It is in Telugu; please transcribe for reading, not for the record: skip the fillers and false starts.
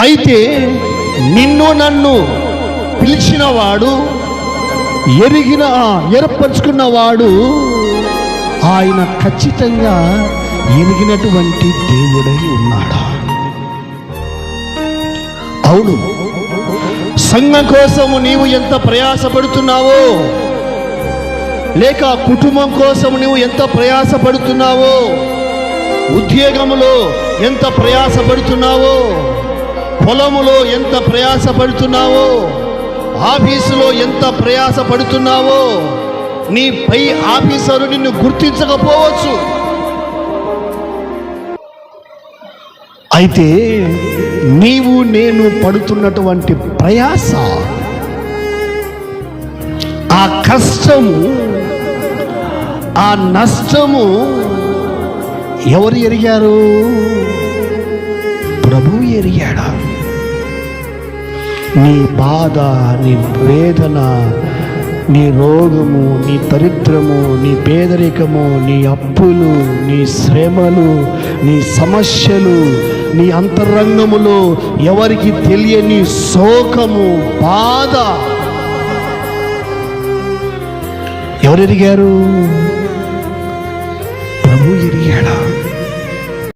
అయితే నిన్ను నన్ను పిలిచినవాడు, ఏర్పరచుకున్నవాడు ఆయన ఖచ్చితంగా ఎరిగినటువంటి దేవుడై ఉన్నాడా? అవును. సంఘం కోసము నీవు ఎంత ప్రయాసపడుతున్నావో, లేక కుటుంబం కోసం నువ్వు ఎంత ప్రయాసపడుతున్నావో, ఉద్యోగంలో ఎంత ప్రయాసపడుతున్నావో, పొలములో ఎంత ప్రయాసపడుతున్నావో, ఆఫీసులో ఎంత ప్రయాసపడుతున్నావో, నీ పై ఆఫీసరు నిన్ను గుర్తించకపోవచ్చు. అయితే నీవు నేను పడుతున్నటువంటి ప్రయాస, ఆ కష్టము, ఆ నష్టము ఎవరు ఎరిగారు? ప్రభువు ఎరిగాడా? నీ బాధ, నీ వేదన, నీ రోగము, నీ దరిద్రము, నీ పేదరికము, నీ అప్పులు, నీ శ్రమలు, నీ సమస్యలు, నీ అంతరంగములో ఎవరికి తెలియని శోకము, బాధ ఎవరెరిగారు?